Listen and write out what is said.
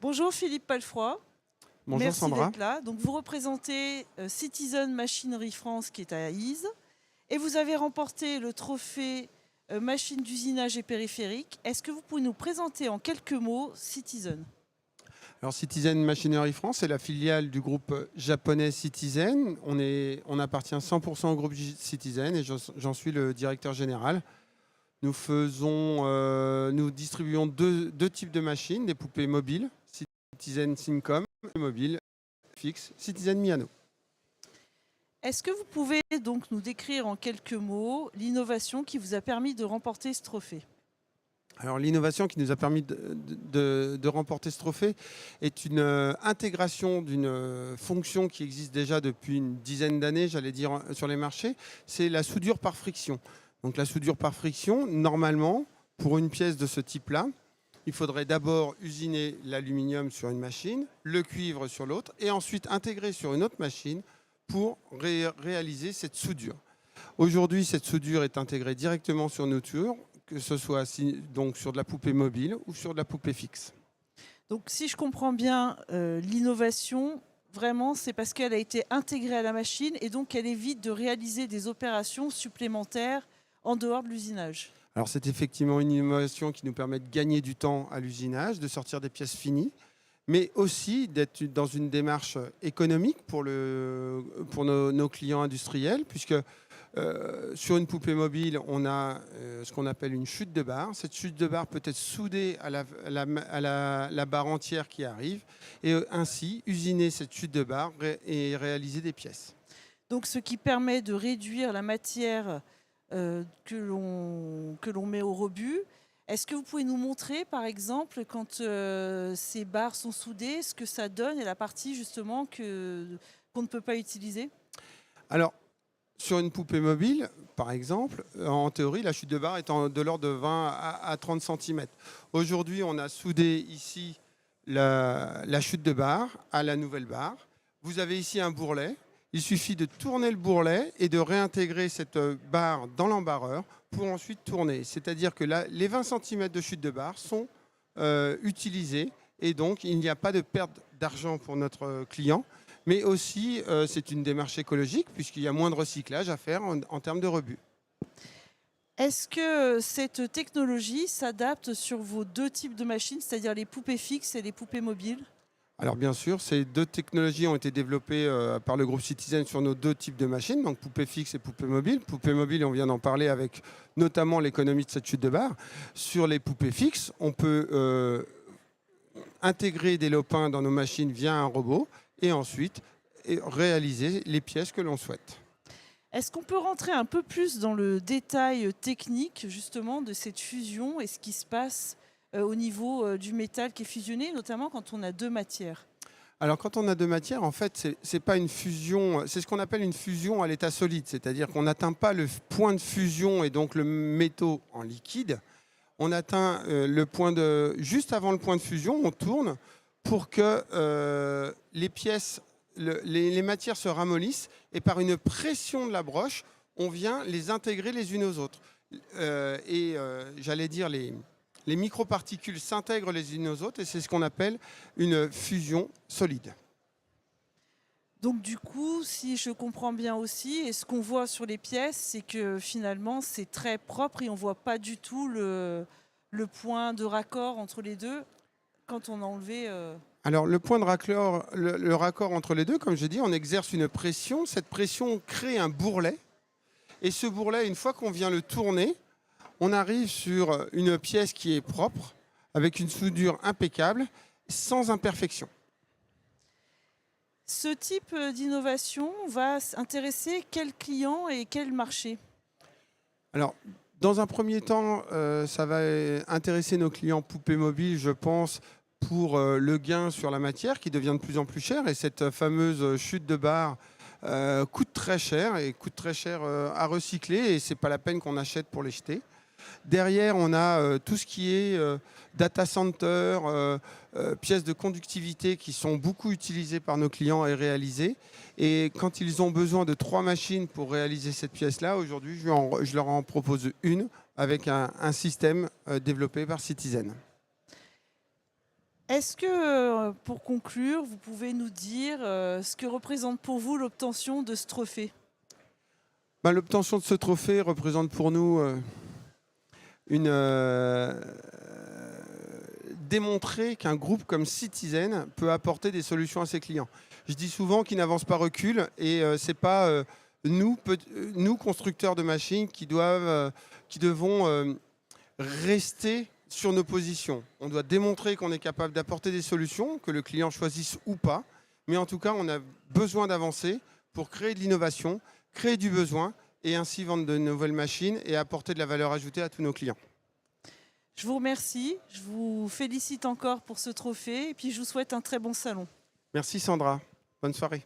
Bonjour Philippe Palfroy, Bonjour merci Sandra. d'être là. Donc, vous représentez Citizen Machinerie France qui est à Ise et vous avez remporté le trophée machine d'usinage et périphérique. Est-ce que vous pouvez nous présenter en quelques mots Citizen? Alors Citizen Machinery France est la filiale du groupe japonais Citizen. On appartient 100% au groupe Citizen et j'en suis le directeur général. Nous distribuons deux types de machines, des poupées mobiles, Citizen Syncom, et mobile fixe, Citizen Miano. Est-ce que vous pouvez donc nous décrire en quelques mots l'innovation qui vous a permis de remporter ce trophée? Alors l'innovation qui nous a permis de remporter ce trophée est une intégration d'une fonction qui existe déjà depuis une dizaine d'années, j'allais dire, sur les marchés, c'est la soudure par friction. Donc la soudure par friction, normalement, pour une pièce de ce type-là, il faudrait d'abord usiner l'aluminium sur une machine, le cuivre sur l'autre, et ensuite intégrer sur une autre machine pour réaliser cette soudure. Aujourd'hui, cette soudure est intégrée directement sur nos tours, que ce soit donc sur de la poupée mobile ou sur de la poupée fixe. Donc, si je comprends bien, l'innovation, vraiment, c'est parce qu'elle a été intégrée à la machine et donc elle évite de réaliser des opérations supplémentaires en dehors de l'usinage. Alors c'est effectivement une innovation qui nous permet de gagner du temps à l'usinage, de sortir des pièces finies, mais aussi d'être dans une démarche économique pour nos clients industriels, puisque sur une poupée mobile, on a ce qu'on appelle une chute de barre. Cette chute de barre peut être soudée à la barre entière qui arrive, et ainsi usiner cette chute de barre et réaliser des pièces. Donc, ce qui permet de réduire la matière que l'on met au rebut. Est-ce que vous pouvez nous montrer, par exemple, quand ces barres sont soudées, ce que ça donne et la partie justement qu'on ne peut pas utiliser? Alors, sur une poupée mobile, par exemple, en théorie, la chute de barre est de l'ordre de 20 à 30 cm. Aujourd'hui, on a soudé ici la chute de barre à la nouvelle barre. Vous avez ici un bourrelet. Il suffit de tourner le bourrelet et de réintégrer cette barre dans l'embarreur pour ensuite tourner. C'est-à-dire que les 20 cm de chute de barre sont utilisés et donc il n'y a pas de perte d'argent pour notre client. Mais aussi, c'est une démarche écologique puisqu'il y a moins de recyclage à faire en termes de rebut. Est-ce que cette technologie s'adapte sur vos deux types de machines, c'est-à-dire les poupées fixes et les poupées mobiles? Alors bien sûr, ces deux technologies ont été développées par le groupe Citizen sur nos deux types de machines, donc poupée fixe et poupée mobile. Poupée mobile, on vient d'en parler avec notamment l'économie de cette chute de barre. Sur les poupées fixes, on peut intégrer des lopins dans nos machines via un robot et ensuite réaliser les pièces que l'on souhaite. Est-ce qu'on peut rentrer un peu plus dans le détail technique justement de cette fusion et ce qui se passe au niveau du métal qui est fusionné, notamment quand on a deux matières? Alors quand on a deux matières, en fait, c'est pas une fusion, c'est ce qu'on appelle une fusion à l'état solide, c'est-à-dire qu'on n'atteint pas le point de fusion et donc le métaux en liquide. On atteint le point juste avant le point de fusion, on tourne pour que les pièces, les matières se ramollissent et par une pression de la broche, on vient les intégrer les unes aux autres. J'allais dire les microparticules s'intègrent les unes aux autres et c'est ce qu'on appelle une fusion solide. Donc du coup, si je comprends bien aussi, et ce qu'on voit sur les pièces, c'est que finalement c'est très propre et on ne voit pas du tout le point de raccord entre les deux quand on a enlevé... Alors le point de raccord, le raccord entre les deux, comme je dis, on exerce une pression. Cette pression crée un bourrelet. Et ce bourrelet, une fois qu'on vient le tourner, on arrive sur une pièce qui est propre, avec une soudure impeccable, sans imperfection. Ce type d'innovation va intéresser quel client et quel marché? Alors, dans un premier temps, ça va intéresser nos clients poupées mobiles, je pense, pour le gain sur la matière qui devient de plus en plus cher. Et cette fameuse chute de barre coûte très cher à recycler et ce n'est pas la peine qu'on achète pour les jeter. Derrière, on a tout ce qui est data center, pièces de conductivité qui sont beaucoup utilisées par nos clients et réalisées. Et quand ils ont besoin de 3 machines pour réaliser cette pièce-là, aujourd'hui, je leur en propose une avec un système développé par Citizen. Est-ce que, pour conclure, vous pouvez nous dire ce que représente pour vous l'obtention de ce trophée? Ben, l'obtention de ce trophée représente pour nous une démontrer qu'un groupe comme Citizen peut apporter des solutions à ses clients. Je dis souvent qu'ils n'avancent pas recul et c'est pas nous constructeurs de machines qui devons rester sur nos positions. On doit démontrer qu'on est capable d'apporter des solutions, que le client choisisse ou pas, mais en tout cas on a besoin d'avancer pour créer de l'innovation, créer du besoin et ainsi vendre de nouvelles machines et apporter de la valeur ajoutée à tous nos clients. Je vous remercie, je vous félicite encore pour ce trophée et puis je vous souhaite un très bon salon. Merci Sandra, bonne soirée.